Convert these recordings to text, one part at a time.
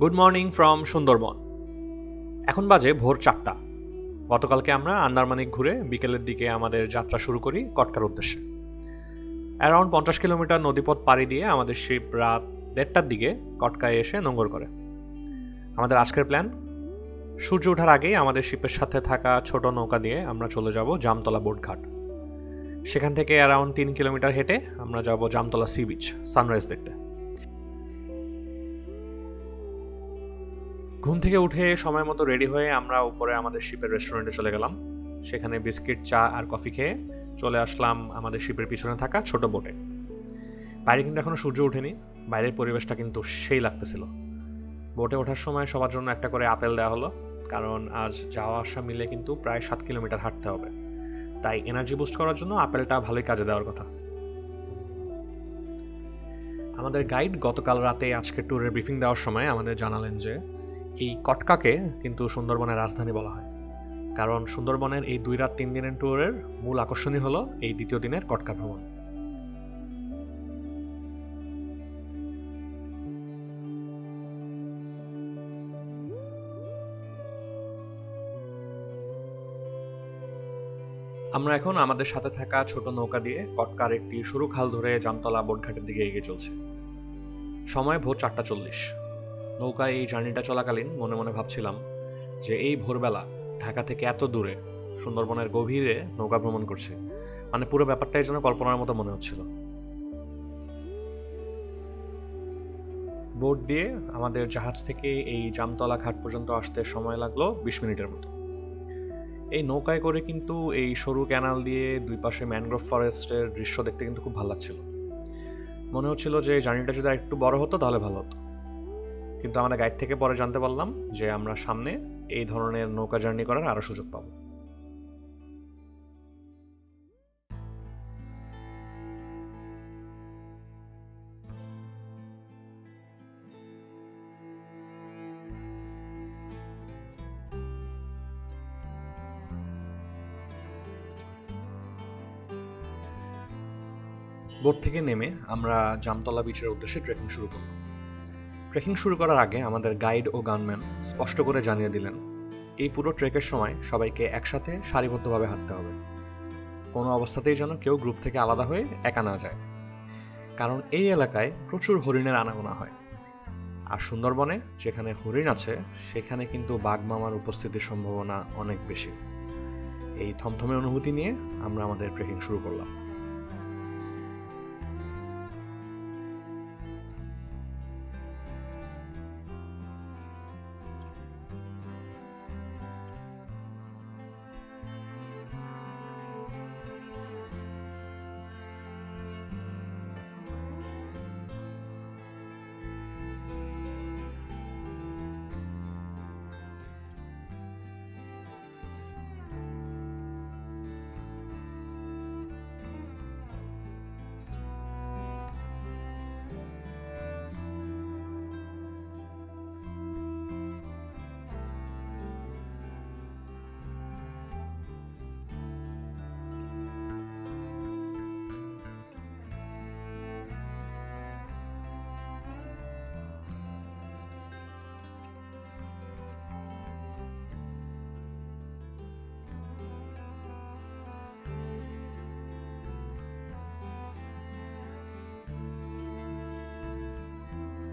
Good morning from Sundarban. এখন বাজে ভোর 4টা। গতকালকে আমরা আন্দারমানিক ঘুরে বিকেলের দিকে আমাদের যাত্রা শুরু করি কটকার উদ্দেশ্যে। অ্যারাউন্ড 50 কিলোমিটার নদীপথ পাড়ি দিয়ে আমাদের শিপ রাত 1:30টার দিকে কটকায় এসে নোঙর করে। আমাদের আজকের প্ল্যান, সূর্য ওঠার আগেই আমাদের শিপের সাথে থাকা ছোট নৌকা দিয়ে আমরা চলে যাব জামতলা বোট ঘাট। সেখান থেকে অ্যারাউন্ড 3 কিলোমিটার হেঁটে আমরা যাব জামতলা সি বিচ সানরাইজ দেখতে। ঘুম থেকে উঠে সময় মতো রেডি হয়ে আমরা উপরে আমাদের শিপের রেস্টুরেন্টে চলে গেলাম। সেখানে বিস্কিট, চা আর কফি খেয়ে চলে আসলাম আমাদের শিপের পিছনে থাকা ছোট বোটে। বাইরে কিন্তু এখনো সূর্য ওঠেনি, বাইরের পরিবেশটা কিন্তু সেই লাগতেছিল। বোটে ওঠার সময় সবার জন্য একটা করে আপেল দেওয়া হলো, কারণ আজ যাওয়া আসা মিলে কিন্তু প্রায় 7 কিলোমিটার হাঁটতে হবে, তাই এনার্জি বুস্ট করার জন্য আপেলটা ভালোই কাজে দেওয়ার কথা। আমাদের গাইড গতকাল রাতে আজকের ট্যুরের ব্রিফিং দেওয়ার সময় আমাদের জানালেন যে এই কটকাকে কিন্তু সুন্দরবনের রাজধানী বলা হয়, কারণ সুন্দরবনের এই 2 রাত 3 দিনের ট্যুরের মূল আকর্ষণই হলো এই দ্বিতীয় দিনের কটকা ভ্রমণ। আমরা এখন আমাদের সাথে থাকা ছোট নৌকা দিয়ে কটকার একটি সরু খাল ধরে জামতলা বোটঘাটের দিকে এগিয়ে চলছে। সময় ভোর 4:40। নৌকায় এই জার্নিটা চলাকালীন মনে মনে ভাবছিলাম যে এই ভোরবেলা ঢাকা থেকে এত দূরে সুন্দরবনের গভীরে নৌকা ভ্রমণ করছে, মানে পুরো ব্যাপারটাই যেন কল্পনার মতো মনে হচ্ছিল। বোট দিয়ে আমাদের জাহাজ থেকে এই জামতলা ঘাট পর্যন্ত আসতে সময় লাগলো 20 মিনিটের মতো। এই নৌকায় করে কিন্তু এই সরু ক্যানাল দিয়ে দুই পাশে ম্যানগ্রোভ ফরেস্টের দৃশ্য দেখতে কিন্তু খুব ভালো লাগছিল। মনে হচ্ছিল যে জার্নিটা যদি আর একটু বড় হতো তাহলে ভালো হতো, কিন্তু আমাদের গাইড থেকে পরে জানতে পারলাম যে আমরা সামনে এই ধরনের নৌকা জার্নি করার আরও সুযোগ পাবো। বোট থেকে নেমে আমরা জামতলা বিচের উদ্দেশ্যে ট্রেকিং শুরু করলাম। ট্রেকিং শুরু করার আগে আমাদের গাইড ও গানম্যান স্পষ্ট করে জানিয়ে দিলেন এই পুরো ট্রেকের সময় সবাইকে একসাথে সারিবদ্ধভাবে হাঁটতে হবে। কোনো অবস্থাতেই যেন কেউ গ্রুপ থেকে আলাদা হয়ে একা না যায়, কারণ এই এলাকায় প্রচুর হরিণের আনাগোনা হয়। আর সুন্দরবনে যেখানে হরিণ আছে সেখানে কিন্তু বাঘ মামার উপস্থিতির সম্ভাবনা অনেক বেশি। এই থমথমে অনুভূতি নিয়ে আমরা আমাদের ট্রেকিং শুরু করলাম।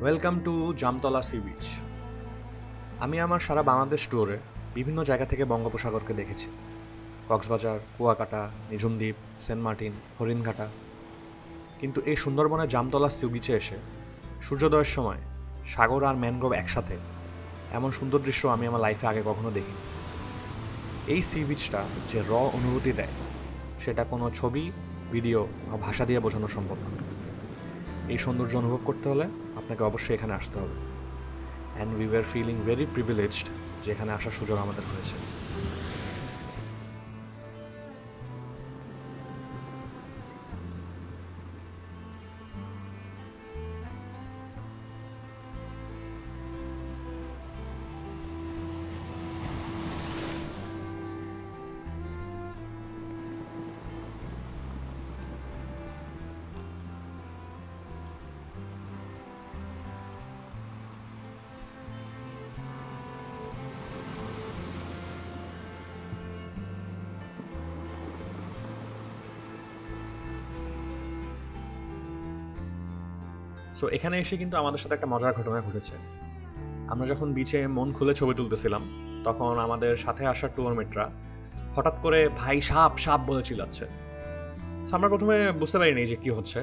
Welcome to Jamtala sea beach. আমি আমার সারা বাংলাদেশ ট্যুরে বিভিন্ন জায়গা থেকে বঙ্গোপসাগরকে দেখেছি, কক্সবাজার, কুয়াকাটা, নিঝুমদ্বীপ, সেন্ট মার্টিন, হরিণঘাটা, কিন্তু এই সুন্দরবনের জামতলা সি বিচে এসে সূর্যোদয়ের সময় সাগর আর ম্যানগ্রোভ একসাথে, এমন সুন্দর দৃশ্য আমি আমার লাইফে আগে কখনো দেখিনি। এই সি বিচটা যে অনুভূতি দেয় সেটা কোনো ছবি, ভিডিও বা ভাষা দিয়ে বোঝানো সম্ভব না। এই সৌন্দর্য অনুভব করতে হলে আপনাকে অবশ্যই এখানে আসতে হবে। And we were feeling very privileged যে এখানে আসার সুযোগ আমাদের হয়েছে। সো এখানে এসে কিন্তু আমাদের সাথে একটা মজার ঘটনা ঘটেছে। আমরা যখন বিচে মন খুলে ছবি তুলতেছিলাম, তখন আমাদের সাথে আসা ট্যুরমেটরা হঠাৎ করে ভাই সাপ সাপ বলে চিল্লাচ্ছে। So আমরা প্রথমে বুঝতে পারিনি যে কি হচ্ছে।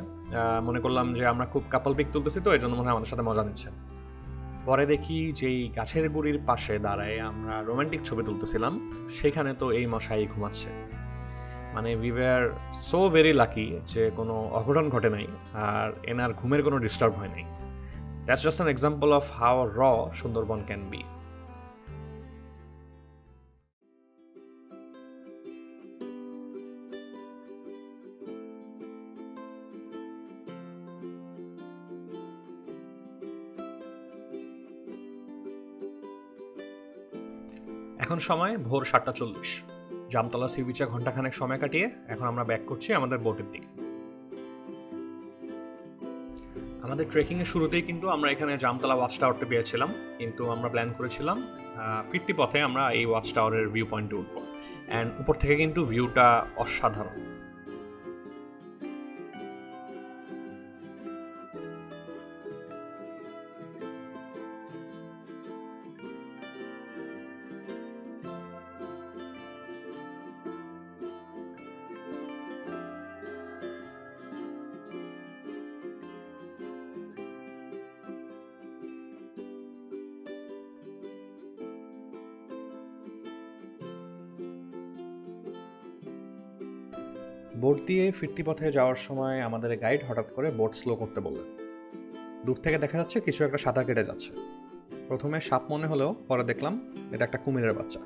মনে করলাম যে আমরা খুব কাপল পিক তুলতেছি, তো এই জন্য মনে হয় আমাদের সাথে মজা নিচ্ছে। পরে দেখি যেই গাছের গুড়ির পাশে দাঁড়ায় আমরা রোমান্টিক ছবি তুলতেছিলাম, সেখানে তো এই মশাই ঘুমাচ্ছে। মানে we were so very lucky যে কোনো অঘটন ঘটে নাই, আর এনার ঘুমের কোনো ডিস্টার্ব হয় নাই। That's just an example of how র সুন্দরবন ক্যান বি। এখন সময় ভোর 7:40। জামতলা সি বিচে ঘন্টাখানেক সময় কাটিয়ে এখন আমরা ব্যাক করছি আমাদের বোটের দিকে। আমাদের ট্রেকিংয়ের শুরুতেই কিন্তু আমরা এখানে জামতলা ওয়াচ টাওয়ারটা পেয়েছিলাম, কিন্তু আমরা প্ল্যান করেছিলাম ফিরতি পথে আমরা এই ওয়াচ টাওয়ারের ভিউ পয়েন্টে উঠবো। অ্যান্ড উপর থেকে কিন্তু ভিউটা অসাধারণ। বোট দিয়ে ফিরতি পথে যাওয়ার সময় আমাদের গাইড হঠাৎ করে বোট স্লো করতে বললেন। দূর থেকে দেখা যাচ্ছে কিছু একটা সাঁতার কেটে যাচ্ছে। প্রথমে সাপ মনে হলেও পরে দেখলাম এটা একটা কুমিরের বাচ্চা।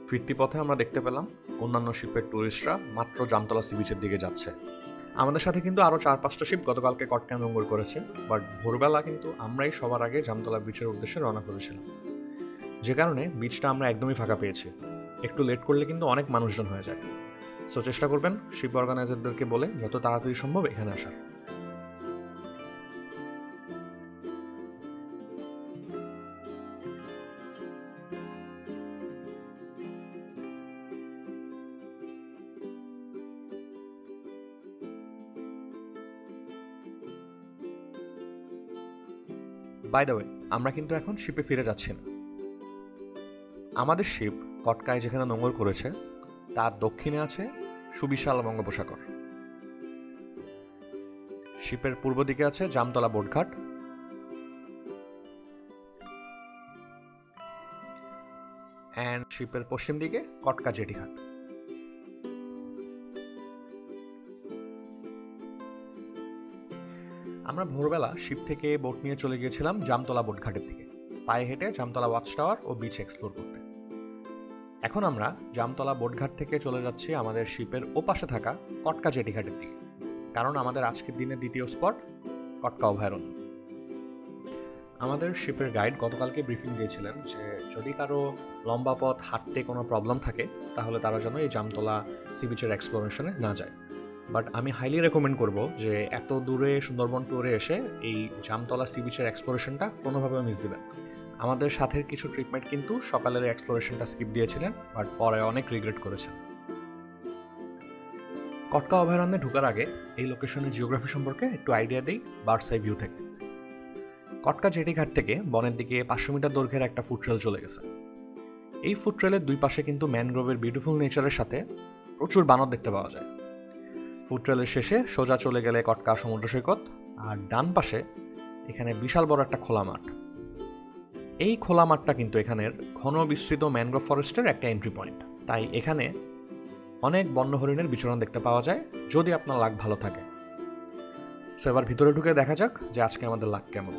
ফিরতি পথে আমরা দেখতে পেলাম অন্যান্য শিপের ট্যুরিস্টরা মাত্র জামতলা সি বিচের দিকে যাচ্ছে। আমাদের সাথে কিন্তু আরও 4-5টা শিপ গতকালকে কটকা নোঙ্গর করেছে, বাট ভোরবেলা কিন্তু আমরাই সবার আগে জামতলা বিচের উদ্দেশ্যে রওনা করেছিলাম, যে কারণে বিচটা আমরা একদমই ফাঁকা পেয়েছি। একটু লেট করলে কিন্তু অনেক মানুষজন হয়ে যায়। সো চেষ্টা করবেন শিপ অর্গানাইজারদেরকে বলে যত তাড়াতাড়ি সম্ভব এখানে আসার। বাই দ্য ওয়ে, আমরা কিন্তু এখন শিপে ফিরে যাচ্ছি না। আমাদের শিপ কটকায় যেখানে নোঙর করেছে তার দক্ষিণে আছে সুবিশাল বঙ্গোপসাগর। শিপের পূর্ব দিকে আছে জামতলা বোটঘাট, অ্যান্ড শিপের পশ্চিম দিকে কটকা জেটিঘাট। আমরা ভোরবেলা শিপ থেকে বোট নিয়ে চলে গিয়েছিলাম জামতলা বোটঘাটের দিকে, পায়ে হেঁটে জামতলা ওয়াচ টাওয়ার ও বিচ এক্সপ্লোর করতে। এখন আমরা জামতলা বোটঘাট থেকে চলে যাচ্ছি আমাদের শিপের ওপাশে থাকা কটকা জেটিঘাটের দিকে, কারণ আমাদের আজকের দিনের দ্বিতীয় স্পট কটকা অভয়ারণ্য। আমাদের শিপের গাইড গতকালকে ব্রিফিং দিয়েছিলেন যে যদি কারো লম্বা পথ হাঁটতে কোনো প্রবলেম থাকে তাহলে তারা যেন এই জামতলা সি বিচের এক্সপ্লোরেশনে না যায়। বাট আমি হাইলি রেকমেন্ড করব যে এত দূরে সুন্দরবন ট্যুরে এসে এই জামতলা সি বিচের এক্সপ্লোরেশনটা কোনোভাবে মিস দিবেন। আমাদের সাথের কিছু ট্রিপমেন্ট কিন্তু সকালের এক্সপ্লোরেশনটা স্কিপ দিয়েছিলেন, বাট পরে অনেক রিগ্রেট করেছেন। কটকা অভয়ারণ্যে ঢোকার আগে এই লোকেশনের জিওগ্রাফি সম্পর্কে একটু আইডিয়া দিই বার্ডস আই ভিউ থেকে। কটকা জেটিঘাট থেকে বনের দিকে 500 মিটার দৈর্ঘ্যের একটা ফুট ট্রেল চলে গেছে। এই ফুট ট্রেলের দুই পাশে কিন্তু ম্যানগ্রোভের বিউটিফুল নেচারের সাথে প্রচুর বানর দেখতে পাওয়া যায়। ফুট ট্রেলের শেষে সোজা চলে গেলে কটকা সমুদ্র সৈকত, আর ডান পাশে এখানে বিশাল বড় একটা খোলা মাঠ। এই খোলা মাঠটা কিন্তু এখানের ঘন বিস্তৃত ম্যানগ্রোভ ফরেস্টের একটা এন্ট্রি পয়েন্ট, তাই এখানে অনেক বন্য হরিণের বিচরণ দেখতে পাওয়া যায় যদি আপনার লাক ভালো থাকে। সো এবার ভিতরে ঢুকে দেখা যাক যে আজকে আমাদের লাক কেমন।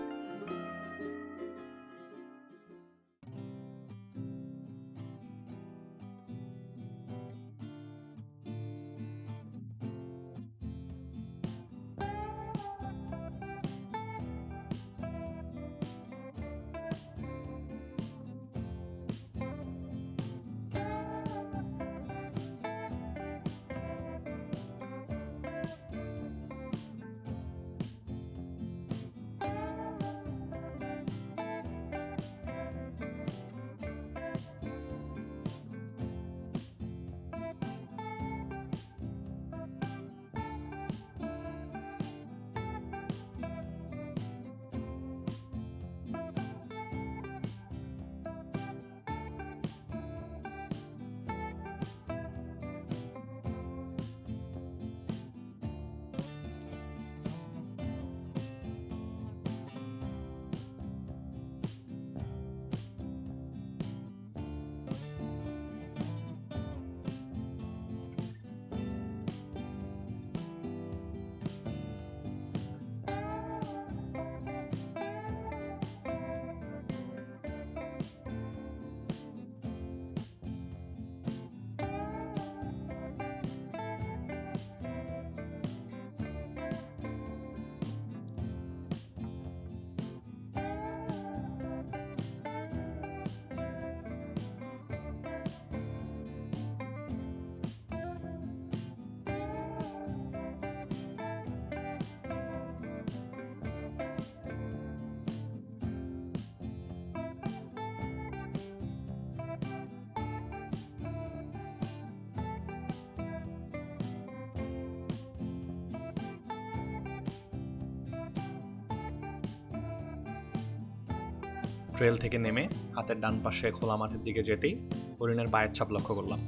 ট্রেল থেকে নেমে হাতের ডান পাশে খোলা মাঠের দিকে যেতেই হরিণের পায়ের ছাপ লক্ষ্য করলাম।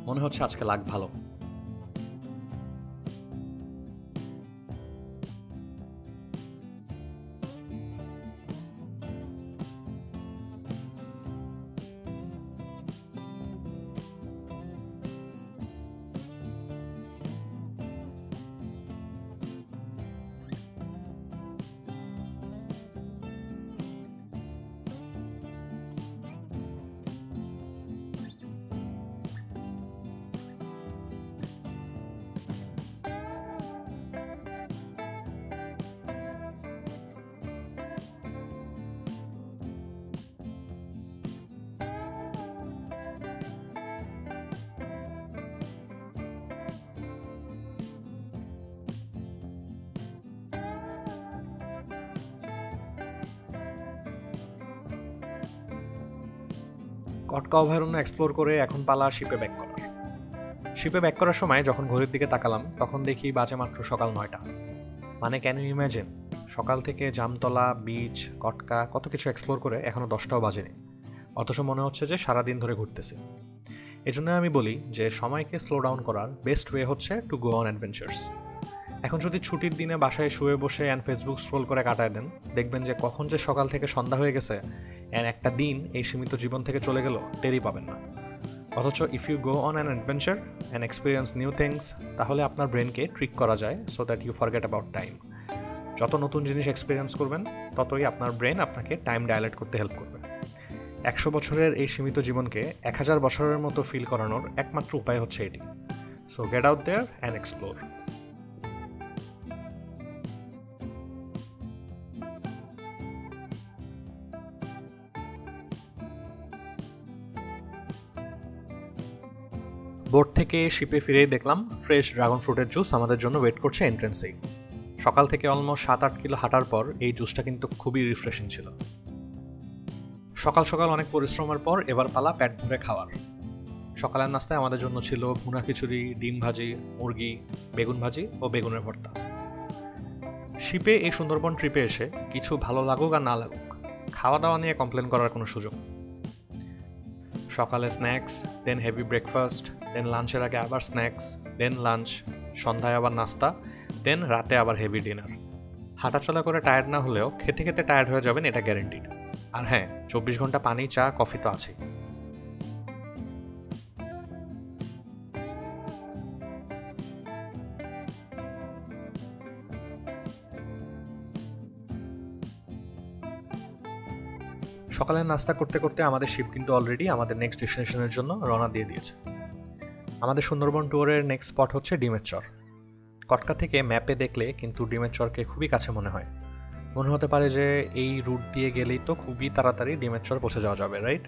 মনে হচ্ছে আজকে লাগ ভালো। কটকা অভয়ারণ্য এক্সপ্লোর করে এখন পালা শিপে ব্যাক করার। শিপে ব্যাক করার সময় যখন ঘড়ির দিকে তাকালাম তখন দেখি বাজে মাত্র সকাল 9টা। মানে ক্যান ইউ ইম্যাজিন, সকাল থেকে জামতলা, বিচ, কটকা কত কিছু এক্সপ্লোর করে এখনো 10টাও বাজেনি, অথচ মনে হচ্ছে যে সারাদিন ধরে ঘুরতেছি। এই জন্য আমি বলি যে সময়কে স্লো ডাউন করার বেস্ট ওয়ে হচ্ছে টু গো অন অ্যাডভেঞ্চার্স। এখন যদি ছুটির দিনে বাসায় শুয়ে বসে অ্যান্ড ফেসবুক স্ক্রোল করে কাটায় দেন, দেখবেন যে কখন যে সকাল থেকে সন্ধ্যা হয়ে গেছে অ্যান্ড একটা দিন এই সীমিত জীবন থেকে চলে গেল টেরই পাবেন না। অথচ if you go on an adventure and experience new things, তাহলে আপনার ব্রেনকে ট্রিক করা যায় so that you forget about time. যত নতুন জিনিস এক্সপিরিয়েন্স করবেন ততই আপনার ব্রেন আপনাকে টাইম ডায়ালেট করতে হেল্প করবে। 100 বছরের এই সীমিত জীবনকে 1000 বছরের মতো ফিল করানোর একমাত্র উপায় হচ্ছে এটি। So get out there and explore. Boat থেকে শিপে ফিরেই দেখলাম ফ্রেশ ড্রাগন ফ্রুটের জুস আমাদের জন্য ওয়েট করছে এন্ট্রেন্সেই। সকাল থেকে অলমোস্ট 7-8 কিলো হাঁটার পর এই জুসটা কিন্তু খুবই রিফ্রেশিং ছিল। সকাল সকাল অনেক পরিশ্রমের পর এবার পালা পেট ভরে খাওয়ার। সকালের নাস্তায় আমাদের জন্য ছিল ভুনা খিচুড়ি, ডিম ভাজি, মুরগি, বেগুন ভাজি ও বেগুনের ভর্তা। শিপে এই সুন্দরবন ট্রিপে এসে কিছু ভালো লাগুক আর না লাগুক, খাওয়া দাওয়া নিয়ে কমপ্লেন করার কোনো সুযোগ। সকালে স্ন্যাক্স, দেন হেভি ব্রেকফাস্ট, দেন লাঞ্চের আগে আবার স্ন্যাক্স, দেন লাঞ্চ, সন্ধ্যায় আবার নাস্তা, দেন রাতে আবার হেভি ডিনার। হাঁটাচলা করে টায়ার্ড না হলেও খেতে খেতে টায়ার্ড হয়ে যাবেন, এটা গ্যারেন্টিড। আর হ্যাঁ, 24 ঘন্টা পানি, চা, কফি তো আছেই। সকালের নাস্তা করতে করতে আমাদের শিপ কিন্তু অলরেডি আমাদের নেক্সট ডেস্টিনেশনের জন্য রওনা দিয়ে দিয়েছে। আমাদের সুন্দরবন ট্যুরের নেক্সট স্পট হচ্ছে ডিমের চর। কটকা থেকে ম্যাপে দেখলে কিন্তু ডিমের চরকে খুবই কাছে মনে হয়। মনে হতে পারে যে এই রুট দিয়ে গেলেই তো খুবই তাড়াতাড়ি ডিমের চর পৌঁছে যাওয়া যাবে, রাইট?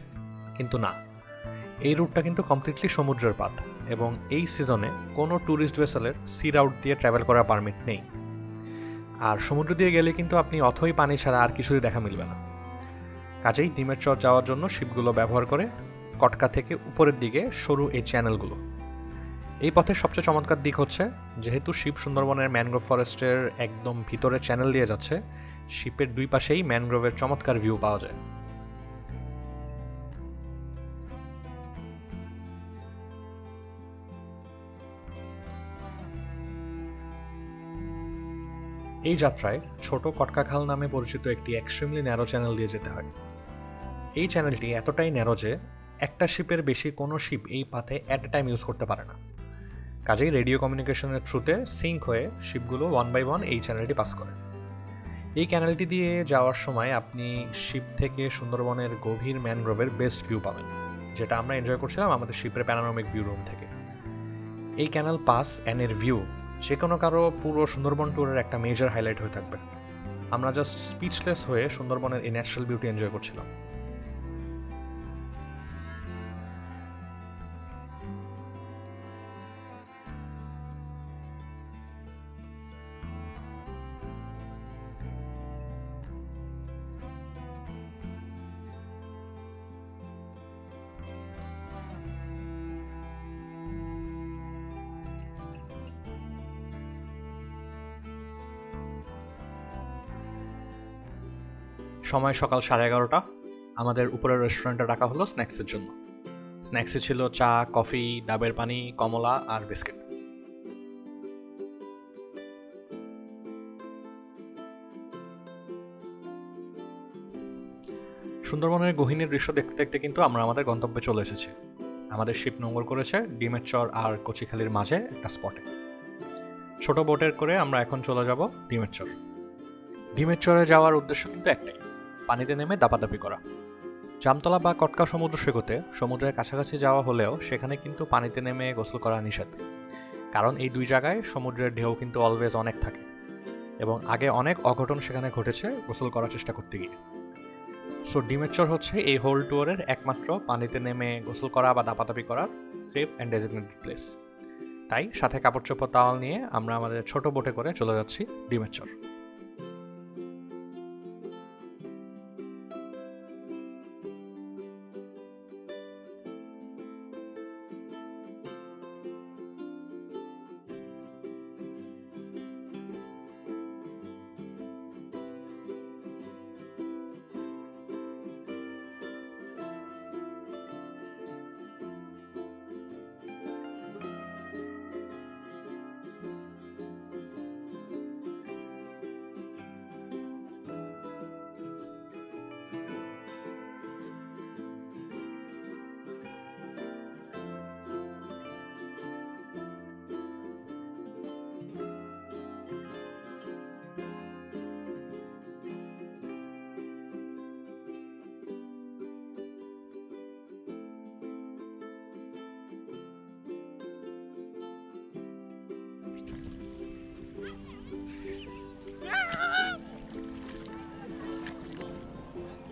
কিন্তু না, এই রুটটা কিন্তু কমপ্লিটলি সমুদ্রের পাথ এবং এই সিজনে কোনো ট্যুরিস্ট ভেসেলের সি রাউট দিয়ে ট্রাভেল করার পারমিট নেই। আর সমুদ্র দিয়ে গেলে কিন্তু আপনি অথই পানি ছাড়া আর কিছুই দেখা মিলবে না। কাজেই ডিমের চর যাওয়ার জন্য শিপগুলো ব্যবহার করে কটকা থেকে উপরের দিকে সরু এই চ্যানেলগুলো। এই পথের সবচেয়ে চমৎকার দিক হচ্ছে যেহেতু শিপ সুন্দরবনের ম্যানগ্রোভ ফরেস্টের একদম ভিতরে চ্যানেল দিয়ে যাচ্ছে, শিপের দুই পাশেই ম্যানগ্রোভের চমৎকার ভিউ পাওয়া যায়। এই যাত্রায় ছোট কটকা খাল নামে পরিচিত একটি এক্সট্রিমলি ন্যারো চ্যানেল দিয়ে যেতে হয়। এই চ্যানেলটি এতটাই ন্যারো যে একটা শিপের বেশি কোনো শিপ এই পাথে অ্যাট এ টাইম ইউজ করতে পারে না। কাজেই রেডিও কমিউনিকেশনের থ্রুতে সিঙ্ক হয়ে শিপগুলো 1 বাই 1 এই চ্যানেলটি পাস করে। এই ক্যানেলটি দিয়ে যাওয়ার সময় আপনি শিপ থেকে সুন্দরবনের গভীর ম্যানগ্রোভের বেস্ট ভিউ পাবেন, যেটা আমরা এনজয় করছিলাম আমাদের শিপের প্যানোরামিক ভিউ রুম থেকে। এই ক্যানেল পাস অ্যান্ড এর ভিউ যে কোনো কারো পুরো সুন্দরবন ট্যুরের একটা মেজর হাইলাইট হয়ে থাকবে। আমরা জাস্ট স্পিচলেস হয়ে সুন্দরবনের এই ন্যাচারাল বিউটি এনজয় করছিলাম। সময় সকাল 11:30। আমাদের উপরের রেস্টুরেন্টে ডাকা হলো স্ন্যাক্সের জন্য। স্ন্যাক্সে ছিল চা, কফি, ডাবের পানি, কমলা আর বিস্কিট। সুন্দরবনের গহীনের দৃশ্য দেখতে দেখতে কিন্তু আমরা আমাদের গন্তব্যে চলে এসেছি। আমাদের শিপ নোঙর করেছে ডিমের চর আর কচিখালির মাঝে একটা স্পটে। ছোট বোটের করে আমরা এখন চলে যাব ডিমের চর। ডিমের চরে যাওয়ার উদ্দেশ্য কিন্তু একটাই, পানিতে নেমে দাপাদাপি করা। জামতলা বা কটকা সমুদ্র সৈকতে সমুদ্রের কাছাকাছি যাওয়া হলেও সেখানে কিন্তু পানিতে নেমে গোসল করা নিষেধ, কারণ এই দুই জায়গায় সমুদ্রের ঢেউ কিন্তু অলওয়েজ অনেক থাকে এবং আগে অনেক অঘটন সেখানে ঘটেছে গোসল করার চেষ্টা করতে গিয়ে। সো ডিমের চর হচ্ছে এই হোল ট্যুরের একমাত্র পানিতে নেমে গোসল করা বা দাপাদাপি করার সেফ অ্যান্ড ডেজিগনেটেড প্লেস। তাই সাথে কাপড় চোপড় তাওয়াল নিয়ে আমরা আমাদের ছোট বোটে করে চলে যাচ্ছি ডিমের চর।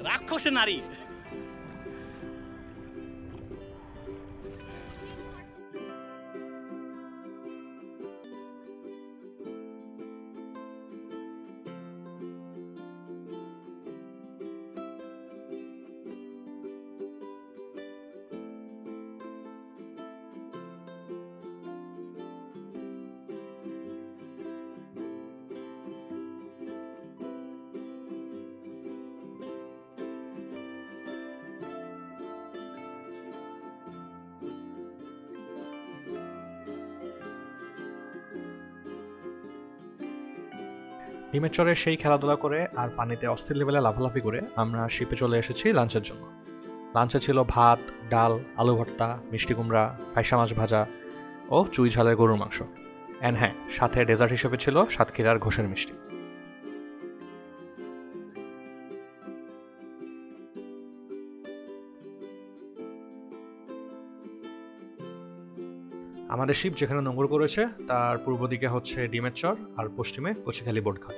রাক্ষসে নারী। ডিমের চরে সেই খেলাধুলা করে আর পানিতে অস্থির লেভেলে লাফালাফি করে আমরা শিপে চলে এসেছি লাঞ্চের জন্য। লাঞ্চে ছিল ভাত, ডাল, আলু ভর্তা, মিষ্টি কুমড়া, ফাইসা মাছ ভাজা ও চুই ঝালের গরুর মাংস। অ্যান্ড হ্যাঁ, সাথে ডেজার্ট হিসেবে ছিল সাতক্ষীরার ঘোষের মিষ্টি। আমাদের শিপ যেখানে নোঙর করেছে তার পূর্ব দিকে হচ্ছে ডিমের চর আর পশ্চিমে কচিখালি বোটঘাট।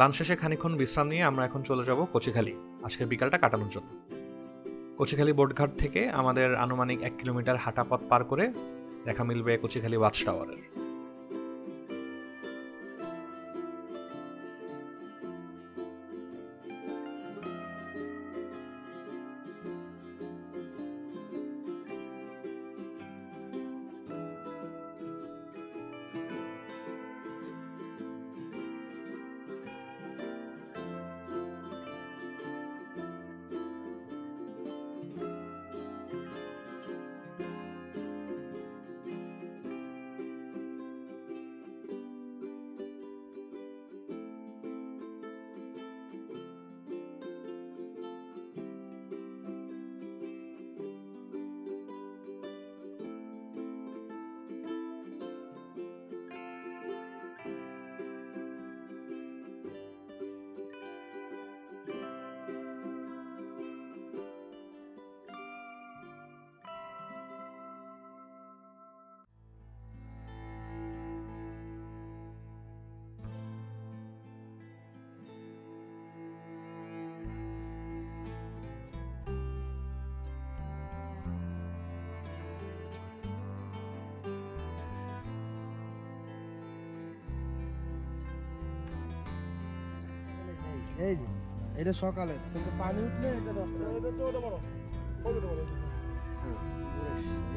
লাঞ্চ শেষে খানিকক্ষণ বিশ্রাম নিয়ে আমরা এখন চলে যাব কচিখালি আজকের বিকালটা কাটানোর জন্য। কচিখালি বোটঘাট থেকে আমাদের আনুমানিক 1 কিলোমিটার হাঁটা পথ পার করে দেখা মিলবে কচিখালি ওয়াচ টাওয়ারের। এই যে এটা সকালে, কিন্তু পানি উঠলে এটা 10টা। এটা তো ওটা বড়, ওটা বড়।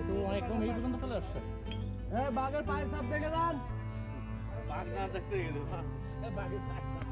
তো একদম এই পর্যন্ত চলে আসছে। এই বাঘের পায়ের ছাপ দেখে যান। বাঘ না দেখতে গেলে বাঘের পায়ের ছাপ।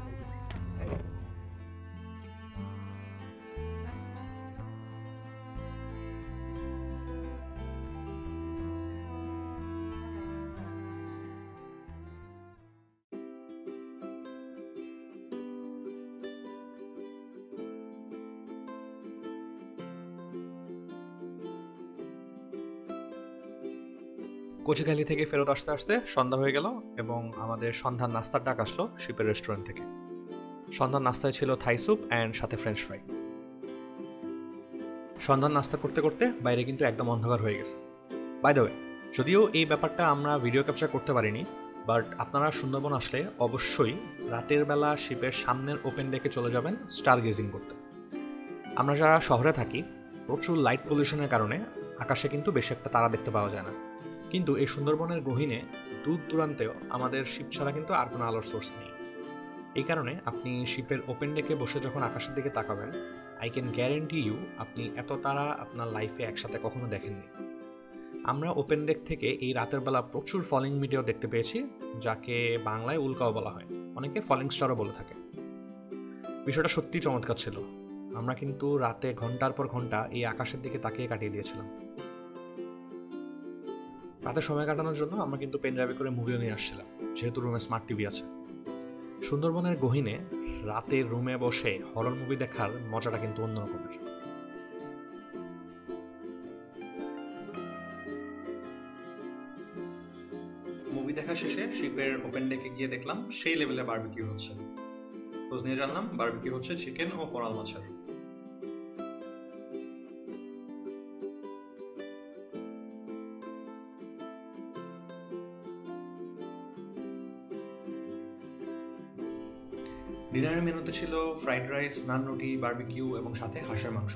কচিখালি থেকে ফেরত আসতে আসতে সন্ধ্যা হয়ে গেল এবং আমাদের সন্ধ্যার নাস্তার ডাক আসলো শিপের রেস্টুরেন্ট থেকে। সন্ধ্যার নাস্তায় ছিল থাই স্যুপ অ্যান্ড সাথে ফ্রেঞ্চ ফ্রাই। সন্ধ্যার নাস্তা করতে করতে বাইরে কিন্তু একদম অন্ধকার হয়ে গেছে। বাই দ্য ওয়ে, যদিও এই ব্যাপারটা আমরা ভিডিও ক্যাপচার করতে পারিনি, বাট আপনারা সুন্দরবন আসলে অবশ্যই রাতের বেলা শিপের সামনের ওপেন ডেকে চলে যাবেন স্টার গেজিং করতে। আমরা যারা শহরে থাকি, প্রচুর লাইট পলিউশনের কারণে আকাশে কিন্তু বেশি একটা তারা দেখতে পাওয়া যায় না, কিন্তু এই সুন্দরবনের গহীনে দূর দূরান্তেও আমাদের শিপ ছাড়া কিন্তু আর কোনো আলোর সোর্স নেই। এই কারণে আপনি শিপের ওপেন ডেকে বসে যখন আকাশের দিকে তাকাবেন, আই ক্যান গ্যারেন্টি ইউ আপনি এত তারা আপনার লাইফে একসাথে কখনো দেখেননি। আমরা ওপেন ডেক থেকে এই রাতের বেলা প্রচুর ফলিং মিডিয়া দেখতে পেয়েছি, যাকে বাংলায় উল্কাও বলা হয়, অনেকে ফলিং স্টারও বলে থাকে। বিষয়টা সত্যি চমৎকার ছিল। আমরা কিন্তু রাতে ঘন্টার পর ঘন্টা এই আকাশের দিকে তাকিয়ে কাটিয়ে দিয়েছিলাম। রাতে সময় কাটানোর জন্য আমরা কিন্তু পেন ড্রাইভে করে মুভিও নিয়ে আসছিলাম, যেহেতু রুমে স্মার্ট টিভি আছে। সুন্দরবনের গহীনে রাতে রুমে বসে হরর মুভি দেখার মজাটা কিন্তু অন্যরকমের। মুভি দেখা শেষে শিপের ওপেন ডেকে গিয়ে দেখলাম সেই লেভেলে বারবিকিউ হচ্ছে। খোঁজ নিয়ে জানলাম বারবিকিউ হচ্ছে চিকেন ও কোরাল মাছের। ডিনারের মেনুতে ছিল ফ্রাইড রাইস, নান রুটি, বারবিকিউ এবং সাথে হাঁসের মাংস।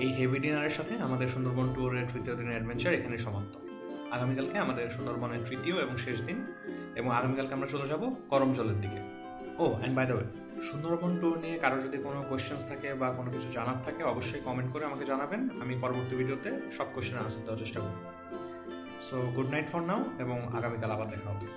এই হেভি ডিনারের সাথে আমাদের সুন্দরবন ট্যুরের তৃতীয় দিনের অ্যাডভেঞ্চার এখানে সমাপ্ত। আগামীকালকে আমাদের সুন্দরবনের তৃতীয় এবং শেষ দিন, এবং আগামীকালকে আমরা চলে যাব করমজলের দিকে। Oh and by the way, Sundarban tour নিয়ে কারো যদি কোনো কোয়েশ্চেন্স থাকে বা কোনো কিছু জানার থাকে, অবশ্যই কমেন্ট করে আমাকে জানাবেন। আমি পরবর্তী ভিডিওতে সব কোয়েশ্চেনের আনসার দেওয়ার চেষ্টা করব। So good night for now, এবং আগামীকাল আবার দেখা হবে।